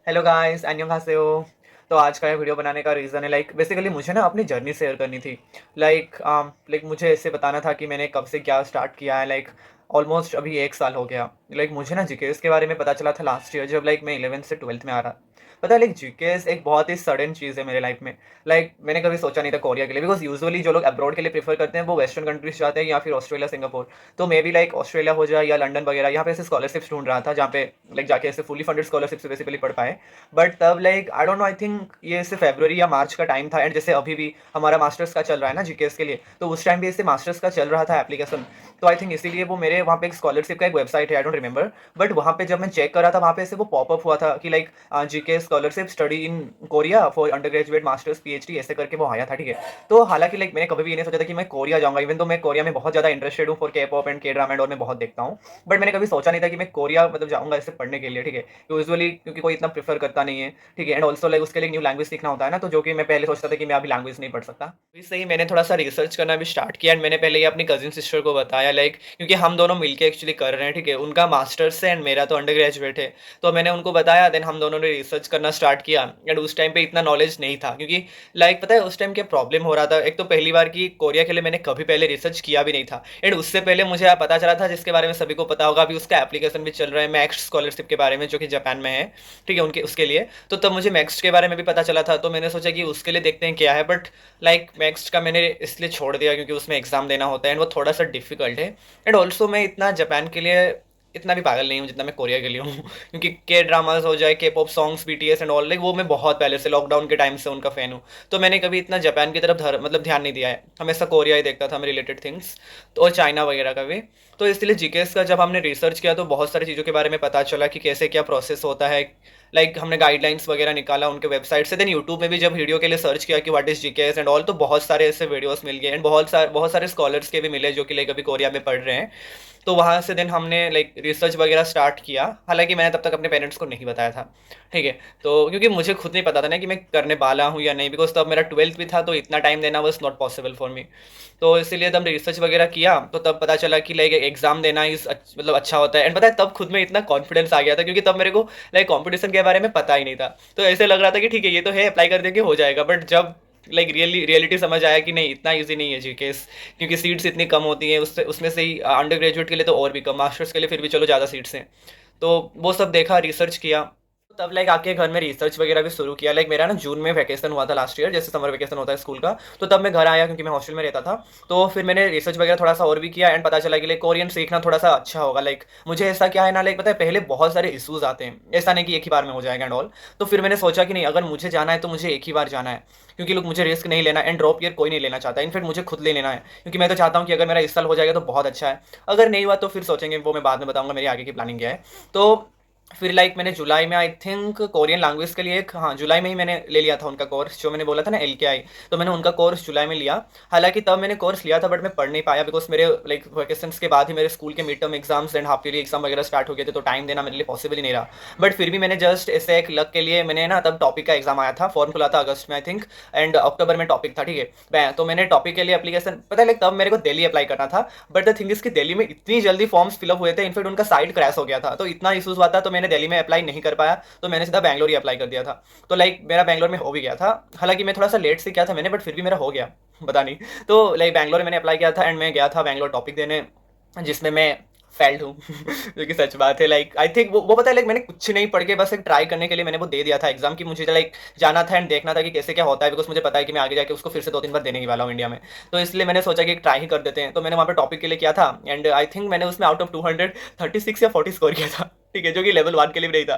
Hello guys, 안녕하세요। तो आज का ये वीडियो बनाने का रीज़न है बेसिकली मुझे ना अपनी जर्नी शेयर करनी थी। मुझे ऐसे बताना था कि मैंने कब से क्या स्टार्ट किया है। ऑलमोस्ट अभी 1 साल हो गया। मुझे ना जीकेएस के बारे में पता चला था लास्ट ईयर जब मैं 11th से 12th में आ रहा। पता है जीकेएस एक बहुत ही सडन चीज़ है मेरे लाइफ में। मैंने कभी सोचा नहीं था कोरिया के लिए, बिकॉज़ यूजुअली जो लोग अब्रॉड के लिए प्रेफ़र करते हैं वो वेस्टर्न कंट्रीज़ जाते हैं या फिर ऑस्ट्रेलिया, सिंगापुर। तो मे बी ऑस्ट्रेलिया हो जाए या लंदन वगैरह, यहाँ पे ऐसे स्कॉलरशिप्स ढूँढ रहा था जहाँ पे जाके ऐसे फुली फंडेड स्कॉलरशिप से बेसिकली पढ़ पाएँ। बट तब I don't know, I think ये ऐसे फरवरी या मार्च का टाइम था। एंड जैसे अभी भी हमारा मास्टर्स का चल रहा है ना जीकेएस के लिए, तो उस टाइम भी ऐसे मास्टर्स का चल रहा था एप्लीकेशन। तो आई थिंक इसीलिए वो मेरे वहाँ पे एक स्कॉलरशिप का एक वेबसाइट है, आई डोंट रिमेंबर। बट वहाँ पे जब मैं चेक कर रहा था वहाँ पे ऐसे वो पॉपअप हुआ था कि GKS scholarship study in Korea for under graduate masters PhD, ऐसे करके वो आया था, ठीक है। तो हालांकि मैंने कभी भी ये नहीं सोचा था कि मैं कोरिया जाऊंगा, इवन तो मैं कोरिया में बहुत ज़्यादा इंटरेस्टेड हूँ फॉर के पॉप एंड के ड्रामा, और मैं बहुत देखता हूँ। बट मैंने कभी सोचा नहीं था कि मैं कोरिया जाऊंगा ऐसे पढ़ने के लिए, ठीक है। यूजुअली क्योंकि कोई इतना प्रेफर करता नहीं है, ठीक है। एंड ऑल्सो उसके लिए न्यू लैंग्वेज सीखना होता है ना, तो जो कि मैं पहले सोचता था कि मैं अभी लैंग्वेज नहीं पढ़ सकता। तो इससे ही मैंने थोड़ा सा रिसर्च करना भी स्टार्ट किया। एंड मैंने पहले ये अपनी कजिन सिस्टर को बताया, क्योंकि हम दोनों मिलके एक्चुअली कर रहे हैं, ठीक है। उनका मास्टर्स है एंड मेरा तो अंडर ग्रेजुएट है। तो मैंने उनको बताया, देन हम दोनों ने रिसर्च करना स्टार्ट किया। एंड उस टाइम पे इतना नॉलेज नहीं था, क्योंकि पता है उस टाइम क्या प्रॉब्लम हो रहा था। एक तो पहली बार की कोरिया के लिए मैंने कभी पहले रिसर्च किया भी नहीं था। एंड उससे पहले मुझे पता चला था, जिसके बारे में सभी को पता होगा, अभी उसका एप्लीकेशन भी चल रहा है मैक्स स्कॉलरशिप के बारे में, जो कि जापान में है, ठीक है, उनके उसके लिए। तो तब मुझे मैक्स के बारे में भी पता चला था, तो मैंने सोचा कि उसके लिए देखते हैं क्या है। बट मैक्स का मैंने इसलिए छोड़ दिया क्योंकि उसमें एग्जाम देना होता है एंड वो थोड़ा सा डिफिकल्ट है। एंड ऑल्सो मैं इतना जापान के लिए इतना भी पागल नहीं हूँ जितना मैं कोरिया के लिए हूँ क्योंकि के ड्रामाज हो जाए, के pop songs, BTS and all, वो मैं बहुत पहले से लॉकडाउन के टाइम से उनका फ़ैन हूँ। तो मैंने कभी इतना जापान की तरफ ध्यान नहीं दिया है, हमेशा कोरिया ही देखता था मैं, रिलेटेड थिंग्स। तो और चाइना वगैरह का भी। तो इसलिए जीकेएस का जब हमने रिसर्च किया तो बहुत सारी चीज़ों के बारे में पता चला कि कैसे क्या प्रोसेस होता है। हमने गाइडलाइंस वगैरह निकाला उनके वेबसाइट से। देन यूट्यूब में भी जब वीडियो के लिए सर्च किया कि what is GKS and all, तो बहुत सारे ऐसे वीडियोस मिल गए। एंड बहुत सारे स्कॉलर्स के भी मिले जो कि अभी कोरिया में पढ़ रहे हैं। तो वहाँ से देन हमने रिसर्च वगैरह स्टार्ट किया। हालांकि मैंने तब तक अपने पेरेंट्स को नहीं बताया था, ठीक है। तो क्योंकि मुझे खुद नहीं पता था ना कि मैं करने वाला हूँ या नहीं, बिकॉज तब मेरा 12th भी था, तो इतना टाइम देना was not possible for me. तो इसीलिए तब रिसर्च वगैरह किया तो तब पता चला कि एग्जाम देना इस अच्छा होता है। एंड पता है तब खुद में इतना कॉन्फिडेंस आ गया था, क्योंकि तब मेरे को कंपटीशन के बारे में पता ही नहीं था। तो ऐसे लग रहा था कि ठीक है ये तो है, अप्लाई कर देंगे हो जाएगा। बट जब रियलिटी समझ आया कि नहीं, इतना इजी नहीं है जीकेएस, क्योंकि सीट्स इतनी कम होती हैं। उससे उसमें से ही अंडर ग्रेजुएट के लिए तो और भी कम, मास्टर्स के लिए फिर भी चलो ज़्यादा सीट्स हैं। तो वो सब देखा, रिसर्च किया। तब आके घर में रिसर्च वगैरह भी शुरू किया। मेरा ना जून में वैकेशन हुआ था लास्ट ईयर, जैसे समर वैकेशन होता है स्कूल का। तो तब मैं घर आया क्योंकि मैं हॉस्टल में रहता था। तो फिर मैंने रिसर्च वगैरह थोड़ा सा और भी किया। एंड पता चला कि कोरियन सीखना थोड़ा सा अच्छा होगा। मुझे ऐसा क्या है ना, पता है पहले बहुत सारे इशूज़ आते हैं, ऐसा नहीं कि एक ही बार में हो जाएगा एंड ऑल। तो फिर मैंने सोचा कि नहीं, अगर मुझे जाना है तो मुझे एक ही बार जाना है, क्योंकि लोग मुझे रिस्क नहीं लेना। एंड ड्रॉप ईयर कोई नहीं लेना चाहता, इनफैक्ट मुझे खुद ले लेना है, क्योंकि मैं तो चाहता हूँ कि अगर मेरा इस साल हो जाएगा तो बहुत अच्छा है। अगर नहीं हुआ तो फिर सोचेंगे, वो मैं बाद में बताऊंगा मेरी आगे की प्लानिंग क्या है। तो फिर मैंने जुलाई में आई थिंक कोरियन लैंग्वेज के लिए एक, हाँ जुलाई में ही मैंने ले लिया था उनका कोर्स, जो मैंने बोला था ना LKI। तो मैंने उनका कोर्स जुलाई में लिया। हालांकि तब मैंने कोर्स लिया था बट मैं पढ़ नहीं पाया, बिकॉज मेरे वैकेशंस के बाद ही मेरे स्कूल के mid term exams and half yearly exam वगैरह स्टार्ट हो गए थे, तो टाइम देना मेरे लिए पॉसिबल ही नहीं रहा। बट फिर भी मैंने जस्ट ऐसे एक लक के लिए मैंने ना, तब टॉपिक का एग्जाम आया था, फॉर्म खुला था अगस्त में आई थिंक, एंड अक्टूबर में टॉपिक था, ठीक है। तो मैंने टॉपिक के लिए एप्लीकेशन, पता है तब मेरे को दिल्ली अप्लाई करना था। बट द थिंग इज कि दिल्ली में इतनी जल्दी फॉर्म्स फिलअप हुए थे, इनफैक्ट उनका साइट क्रैश हो गया था, तो इतना इशूज हुआ था, तो मैंने दिल्ली में अप्लाई नहीं कर पाया। तो मैंने सीधा बैंगलोर ही अप्लाई कर दिया था। तो मेरा बैंगलोर में हो भी गया था। हालांकि मैं थोड़ा सा लेट से किया था मैंने, बट फिर भी मेरा हो गया, पता नहीं। तो बैंगलोर में मैंने अप्लाई किया था एंड मैं गया था बैंगलोर टॉपिक देने, जिसमें मैं फेल्ड हूँ जो कि सच बात है। आई थिंक वो पता है, मैंने कुछ नहीं पढ़ के बस एक ट्राई करने के लिए मैंने वो दे दिया था एग्जाम, की मुझे जाना था एंड देखना था कि कैसे क्या होता है, बिकॉज मुझे पता है कि मैं आगे जाके उसको फिर से 2-3 बार देने ही वाला हूँ इंडिया में। तो इसलिए मैंने सोचा कि एक ट्राई ही कर देते हैं। तो मैंने वहाँ पे टॉपिक के लिए किया था एंड आई थिंक मैंने उसमें आउट ऑफ 236 या 40 स्कोर किया था, ठीक है, जो कि लेवल 1 के लिए भी नहीं था।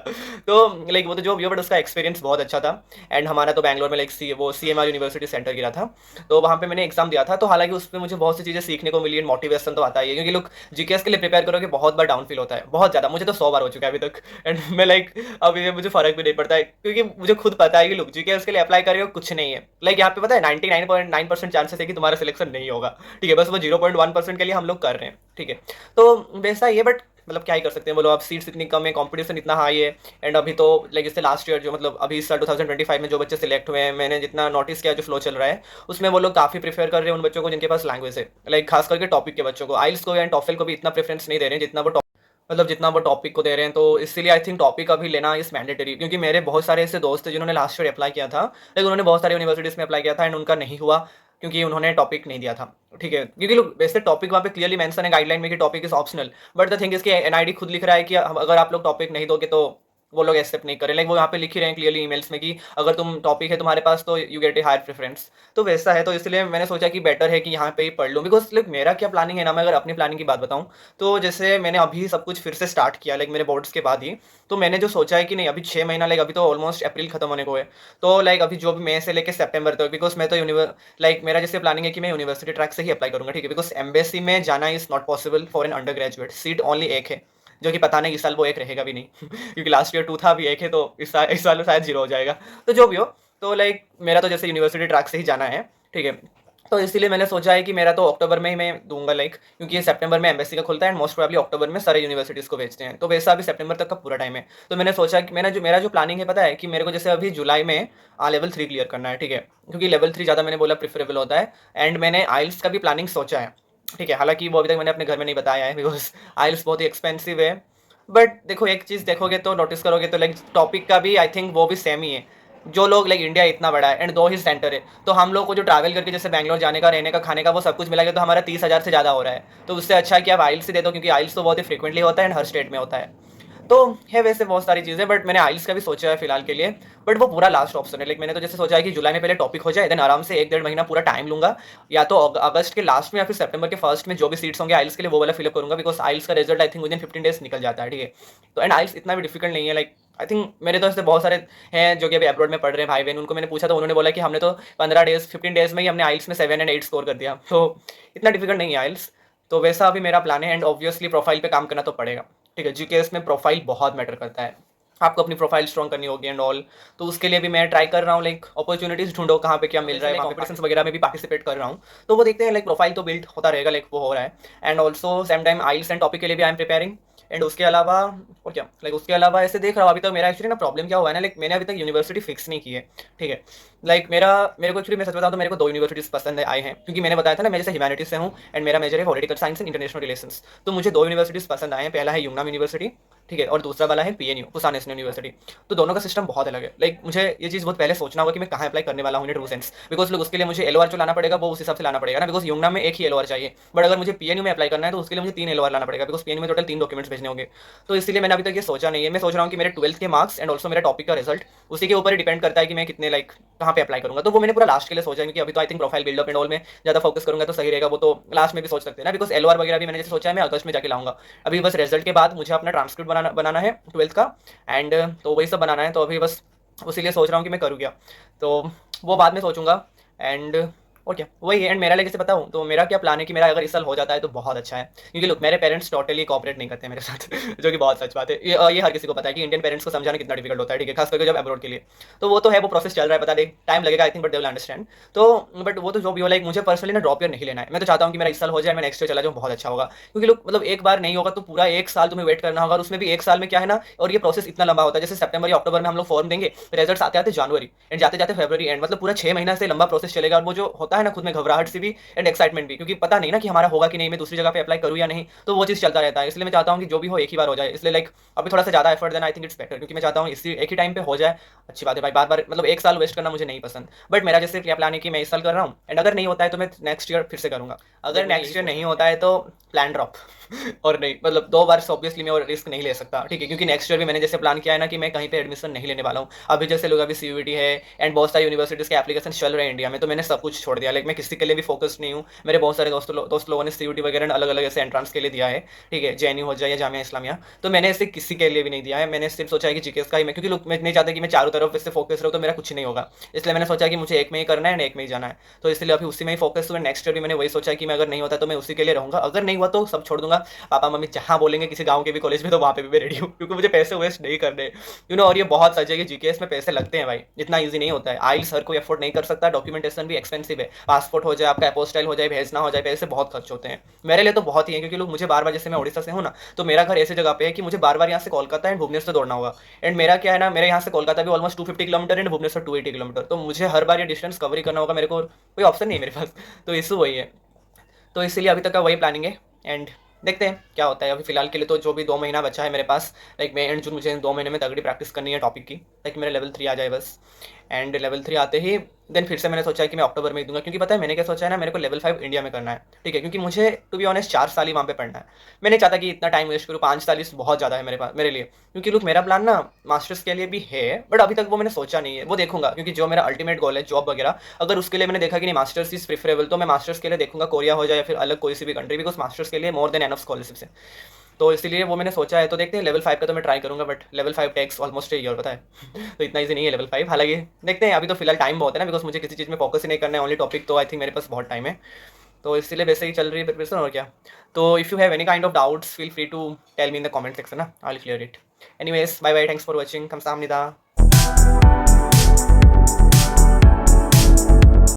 तो वो तो जो भी हो, बट उसका एक्सपीरियंस बहुत अच्छा था। एंड हमारा तो बैंगलोर में वो CMR यूनिवर्सिटी सेंटर गिरा था, तो वहाँ पे मैंने एग्जाम दिया था। तो हालांकि उसमें मुझे बहुत सी चीज़ें सीखने को मिली एंड मोटिवेशन तो आता ही है, क्योंकि लोग जीकेएस के लिए प्रिपेयर करोगे बहुत बार डाउन फील होता है, बहुत ज़्यादा। मुझे तो 100 बार हो चुका है अभी तक। एंड मैं अभी मुझे फर्क भी नहीं पड़ता है, क्योंकि मुझे खुद पता है कि लोग जीकेएस के लिए अप्लाई कर रहे हो कुछ नहीं है। यहाँ पे पता है 99.9% चांसेस है कि तुम्हारा सिलेक्शन नहीं होगा, ठीक है। बस वो 0.1% के लिए हम लोग कर रहे हैं, ठीक है। तो वैसा ही है, बट क्या ही कर सकते हैं बोलो, अब सीट्स इतनी कम है, कंपटीशन इतना हाई है। एंड अभी तो इससे लास्ट ईयर जो अभी इस साल 2025 में जो बच्चे सिलेक्ट हुए हैं, मैंने जितना नोटिस किया जो फ्लो चल रहा है, उसमें वो लोग काफ़ी प्रेफर कर रहे हैं उन बच्चों को जिनके पास लैंग्वेज है, खास करके टॉपिक के बच्चों को। आइल्स को एंड टॉफेल को भी इतना प्रेफरेंस नहीं दे रहे हैं जितना वो मतलब जितना वो टॉपिक को दे रहे हैं, तो इसीलिए आई थिंक टॉपिक अभी लेना इज़ मैंडेटरी, क्योंकि मेरे बहुत सारे ऐसे दोस्त हैं जिन्होंने लास्ट ईयर अप्लाई किया था, लेकिन उन्होंने बहुत सारी यूनिवर्सिटीज़ में अप्लाई किया था एंड उनका नहीं हुआ, क्योंकि उन्होंने टॉपिक नहीं दिया था। ठीक है, क्योंकि लोग वैसे टॉपिक वहाँ पे क्लियरली मेंशन है गाइडलाइन में कि topic is optional, but the thing is कि एनआईडी खुद लिख रहा है कि अगर आप लोग टॉपिक नहीं दोगे तो वो लोग एक्सेप्ट नहीं करें। लाइक वो यहाँ पे लिख ही रहे हैं क्लियरली ईमेल्स में कि अगर तुम टॉपिक है तुम्हारे पास तो you get a higher preference. तो वैसा है, तो इसलिए मैंने सोचा कि बेटर है कि यहाँ पे ही पढ़ लूँ, बिकॉज लाइक मेरा क्या प्लानिंग है ना, मैं अगर अपनी प्लानिंग की बात बताऊँ, तो जैसे मैंने अभी सब कुछ फिर से स्टार्ट किया लाइक मेरे बोर्ड्स के बाद ही। तो मैंने जो सोचा है कि नहीं, अभी 6 महीना, लाइक अभी तो ऑलमोस्ट अप्रैल खत्म होने को है, तो लाइक अभी जो भी मई से लेकर सितंबर तक, बिकॉज मैं तो लाइक मेरा जैसे प्लानिंग है कि मैं यूनिवर्सिटी ट्रैक से ही अप्लाई करूंगा। ठीक है, बिकॉज एम्बेसी में जाना is not possible for an undergraduate, seat only एक है, जो कि पता नहीं इस साल वो एक रहेगा भी नहीं क्योंकि लास्ट ईयर 2 था, अभी एक है, तो इस साल शायद 0 हो जाएगा। तो जो भी हो, तो लाइक मेरा तो जैसे यूनिवर्सिटी ट्रैक से ही जाना है। ठीक है, तो इसीलिए मैंने सोचा है कि मेरा तो अक्टूबर में ही मैं दूंगा, लाइक क्योंकि ये सितंबर में एम्बेसी का खुलता है एंड मोस्ट प्रोबेबली अक्टूबर में सारे यूनिवर्सिटीज़ को भेजते हैं, तो वैसा अभी सितंबर तक का पूरा टाइम है। तो मैंने सोचा कि मेरा जो प्लानिंग है पता है, कि मेरे को जैसे अभी जुलाई में लेवल 3 क्लियर करना है। ठीक है, क्योंकि लेवल 3 ज़्यादा मैंने बोला प्रिफरेबल होता है, एंड मैंने आइल्स का भी प्लानिंग सोचा है। ठीक है, हालांकि वो अभी तक मैंने अपने घर में नहीं बताया है, बिकॉज आइल्स बहुत ही एक्सपेंसिव है। बट देखो, एक चीज़ देखोगे तो नोटिस करोगे तो लाइक टॉपिक का भी आई थिंक वो भी सेम ही है। जो लोग लाइक इंडिया इतना बड़ा है एंड 2 ही सेंटर है, तो हम लोग को जो ट्रैवल करके जैसे बैंगलोर जाने का, रहने का, खाने का वो सब कुछ मिला के तो हमारा 30,000 से ज़्यादा हो रहा है। तो उससे अच्छा है कि आप आइल्स ही दे दो, क्योंकि आइल्स तो बहुत ही फ्रिक्वेंटली होता है एंड हर स्टेट में होता है। तो है वैसे बहुत सारी चीज़ें, बट मैंने आइल्स का भी सोचा है फिलहाल के लिए। बट वो पूरा लास्ट ऑप्शन है, लाइक मैंने तो जैसे सोचा है कि जुलाई में पहले टॉपिक हो जाए, देन आराम से 1-1.5 महीना पूरा टाइम लूंगा, या तो अगस्त के लास्ट में या फिर सितंबर के फर्स्ट में जो भी सीट्स होंगे आइल्स के लिए वो वाला फिलअप करूंगा, बिकॉज आइल्स का result I think within 15 days निकल जाता है। ठीक है, तो एंड आइल्स इतना भी डिफिकल्ट नहीं है, लाइक आई थिंक मेरे तो ऐसे बहुत सारे हैं जो कि अभी अब्रॉड में पढ़ रहे हैं भाई बहन, उनको मैंने पूछा तो उन्होंने बोला कि हमने तो 15 डेज 15 डेज में ही हमने आइल्स में 7 और 8 स्कोर कर दिया, तो इतना डिफिकल्ट नहीं है आइल्स। तो वैसा अभी मेरा प्लान है, एंड ऑब्वियसली प्रोफाइल पे काम करना तो पड़ेगा। ठीक है, जीकेएस में प्रोफाइल बहुत मैटर करता है, आपको अपनी प्रोफाइल स्ट्रॉन्ग करनी होगी एंड ऑल। तो उसके लिए भी मैं ट्राई कर रहा हूँ, लाइक अपॉर्चुनिटीज ढूंढो कहाँ पे क्या मिल रहा है, कॉम्पिटिशन्स वगैरह में भी पार्टिसिपेट कर रहा हूँ। तो वो देखते हैं, लाइक प्रोफाइल तो बिल्ड होता रहेगा, लाइक वो हो रहा है। And also same time IELTS and topic के लिए भी आई एम प्रिपेयरिंग। एंड उसके अलावा और क्या, लाइक उसके अलावा ऐसे देख रहा हूँ। अभी तक मेरा एक्चुअली ना प्रॉब्लम क्या हुआ है ना, लाइक मैंने अभी तक यूनिवर्सिटी फिक्स नहीं की है। ठीक है, लाइक मेरे को एक्चुअली मैं सच बताऊँ तो मेरे को 2 यूनिवर्सिटीज़ पसंद आए हैं, क्योंकि मैंने बताया था ना मैं जैसे ह्यूमैनिटीज से हूँ एंड मेरा मेजर है political science and international relations. तो मुझे 2 यूनिवर्सिटीज़ पसंद आए हैं, पहला है यूनाम यूनिवर्सिटी, ठीक है, और दूसरा वाला है पीएनयू, पुसान नेशनल यूनिवर्सिटी। तो दोनों का सिस्टम बहुत अलग है, लाइक मुझे ये चीज़ बहुत पहले सोचना होगा कि मैं कहाँ अप्लाई करने वाला हूँ इन ट्रू सेंस, बिकॉज लोग उसके लिए मुझे एलओआर जो लाना पड़ेगा वो उस हिसाब से लाना पड़ेगा ना, बिकॉज यूनाम में एक ही एलओआर चाहिए, बट अगर मुझे पीएनयू में अप्लाई करना है तो उसके लिए मुझे 3 एलओआर लाना पड़ेगा, बिकॉज पीएनयू में टोटल 3 डॉक्यूमेंट्स भेजने होंगे। तो इसलिए मैंने अभी तक ये सोचा नहीं है। मैं सोच रहा हूँ कि मेरे 12th के मार्क्स एंड ऑल्सो मेरा टॉपिक का रिजल्ट, उसी के ऊपर ही डिपेंड करता है कि मैं कितने लाइक कहाँ पे अप्लाई करूँगा। तो वो मैंने पूरा लास्ट के लिए सोचा है, क्योंकि अभी तो I think profile buildup and all में ज़्यादा फोकस करूँगा तो सही रहेगा। वो तो लास्ट में भी सोच सकते हैं ना, बिकॉज एलओआर वगैरह भी मैंने जैसे सोचा है मैं अगस्त में जाके लाऊंगा। अभी बस रिजल्ट के बाद मुझे अपना ट्रांसक्रिप्ट बनाना है 12th का, एंड तो वही सब बनाना है। तो अभी बस उसी लिए सोच रहा हूँ कि मैं करूँ क्या, तो वो बाद में सोचूंगा। एंड और क्या, वही है। एंड मेरा लाइक जैसे बताऊँ तो मेरा क्या प्लान है कि मेरा अगर इस साल हो जाता है तो बहुत अच्छा है, क्योंकि लोग मेरे पेरेंट्स टोटली कॉपरेट नहीं करते मेरे साथ जो कि बहुत सच बात है। ये हर किसी को पता है कि इंडियन पेरेंट्स को समझाना कितना डिफिकल्ट होता है। ठीक है, खास करके जब अब्रॉड के लिए। तो वो तो है, वो प्रोसेस चल रहा है, पता नहीं टाइम लगेगा I think, but they will understand. तो बट वो तो जो भी हो, लाइक मुझे पर्सनली ना ड्रॉप ईयर नहीं लेना है। मैं तो चाहता हूँ कि मेरा इस साल हो जाए, मैं नेक्स्ट ईयर चला जाऊँ, बहुत अच्छा होगा। क्योंकि लोग मतलब एक बार नहीं होगा तो पूरा 1 साल तुम्हें वेट करना होगा, और उसमें भी 1 साल में क्या है ना, और ये प्रोसेस इतना लंबा होता है। जैसे सितंबर या अक्टूबर में हम लोग फॉर्म देंगे, रिजल्ट्स आते आते जनवरी एंड जाते जाते फरवरी एंड, मतलब पूरा 6 महीना से लंबा प्रोसेस चलेगा। और वो जो होता है ना, खुद में घबराहट सी भी एंड एक्साइटमेंट भी, क्योंकि पता नहीं ना कि हमारा होगा कि नहीं, मैं दूसरी जगह पे अप्लाई करूँ या नहीं। तो वो चीज़ चलता रहता है। इसलिए मैं चाहता हूँ कि जो भी हो एक ही बार हो जाए। इसलिए लाइक अभी थोड़ा सा ज़्यादा एफर्ट देना आई थिंक इट्स बेटर, क्योंकि मैं चाहता हूँ इसी एक ही टाइम पे हो जाए। अच्छी बात है भाई, बार बार मतलब 1 साल वेस्ट करना मुझे नहीं पसंद। बट मेरा जैसे क्या प्लान है कि मैं इस साल कर रहा हूँ, एंड अगर नहीं होता है तो मैं नेक्स्ट ईयर फिर से करूँगा। अगर नेक्स्ट ईयर नहीं होता है तो प्लान ड्रॉप और नहीं, मतलब 2 बार ऑब्वियसली मैं और रिस्क नहीं ले सकता। ठीक है, क्योंकि नेक्स्ट ईयर भी मैंने जैसे प्लान किया है ना कि मैं कहीं पे एडमिशन नहीं लेने वाला हूँ। अभी जैसे लोग अभी सीयूईटी है एंड बहुत सारी यूनिवर्सिटीज़ के एप्लीकेशन चल रहे हैं इंडिया में, तो मैंने सब कुछ छोड़ दिया। लाइक मैं किसी के लिए भी फोकस नहीं हूँ। मेरे बहुत सारे दोस्त लोगों ने सीयूईटी वगैरह अलग अलग ऐसे एंट्रांस के लिए दिया है। ठीक है, जेएनयू हो जाए या जामिया इस्लामिया, तो मैंने ऐसे किसी के लिए भी नहीं दिया है। मैंने सिर्फ सोचा है कि जीकेएस का ही मैं, क्योंकि लोग मैं नहीं चाहता कि मैं चारों तरफ इससे फोकस रहूँ, तो मेरा कुछ नहीं होगा। इसलिए मैंने सोचा कि मुझे एक में ही करना है एंड एक में ही जाना है। तो इसलिए अभी उसी में ही फोकस हुआ। नेक्स्ट ईयर भी मैंने वही सोचा है कि मैं अगर नहीं होता तो मैं उसी के लिए रहूँगा, अगर नहीं हुआ तो सब छोड़ दूंगा। पापा मम्मी जहाँ बोलेंगे किसी गांव के भी कॉलेज में, तो वहाँ पे भी मैं रेडी हूँ, क्योंकि मुझे पैसे वेस्ट नहीं करने, और ये बहुत सच है कि जीकेएस में पैसे लगते हैं भाई, इतना ईजी नहीं होता है। आइल्स हर कोई अफोर्ड नहीं कर सकता, डॉक्यूमेंटेशन भी एक्सपेंसिव है, पासपोर्ट हो जाए, आपका अपोस्टाइल हो जाए, भेजना हो जाए, पैसे बहुत खर्च होते हैं। मेरे लिए तो बहुत ही है, क्योंकि लोग मुझे बार बार, जैसे मैं उड़ीसा से हूँ ना, तो मेरा घर ऐसी जगह पे है कि मुझे बार बार यहाँ से कोलकाता एंड भुवनेश्वर दौड़ना होगा। एंड मेरा क्या है ना, मेरे यहाँ से कोलकाता भी almost 250 kilometre and Bhubaneswar 280 kilometre, तो मुझे हर बार ये डिस्टेंस कवर ही करना होगा। मेरे को कोई ऑप्शन नहीं है मेरे पास, तो इशू वही है। तो इसीलिए अभी तक का वही प्लानिंग है। एंड देखते हैं क्या होता है। अभी फ़िलहाल के लिए तो जो भी 2 महीना बचा है मेरे पास, लाइक मई एंड जून, मुझे इन 2 महीने में तगड़ी प्रैक्टिस करनी है टॉपिक की, ताकि मेरा लेवल 3 आ जाए बस। एंड लेवल 3 आते ही देन फिर से मैंने सोचा है कि मैं अक्टूबर में ही दूँगा, क्योंकि पता है मैंने क्या सोचा है ना, मेरे को लेवल 5 इंडिया में करना है, ठीक है? क्योंकि मुझे टू बी ऑनेस्ट 4 साल ही वहाँ पे पढ़ना है। मैं नहीं चाहता कि इतना टाइम वेस्ट करूँ, 5 साल इस बहुत ज़्यादा है मेरे लिए। क्योंकि लुक, मेरा प्लान ना मास्टर्स के लिए भी है, बट अभी तक वो मैंने सोचा नहीं है, वो देखूँगा, क्योंकि जो मेरा अल्टीमेट गोल है जॉब वगैरह, अगर उसके लिए मैंने देखा कि नहीं मास्टर्स इज़ प्रेफरेबल, तो मैं मास्टर्स के लिए देखूँगा कोरिया हो जाए या फिर अलग कोई सी भी कंट्री, बिकॉज़ मास्टर्स के लिए मोर देन एनफ स्कॉलरशिप्स है। तो इसीलिए वो मैंने सोचा है, तो देखते हैं। लेवल 5 का तो मैं ट्राई करूँगा, but level 5 takes almost a year, पता है। तो इतना ईज़ी नहीं है लेवल 5, हालाँकि देखते हैं। अभी तो फिलहाल टाइम बहुत है ना, बिकॉज़ मुझे किसी चीज़ में फोकस ही नहीं करना है, ओनली टॉपिक, तो आई थिंक मेरे पास बहुत टाइम है। तो इसीलिए वैसे ही चल रही है प्रिपरेशन, और क्या। तो if you have any kind of doubts, feel free to tell me in the comment section ना, I will clear it. Anyways, bye bye, thanks for watching, 감사합니다।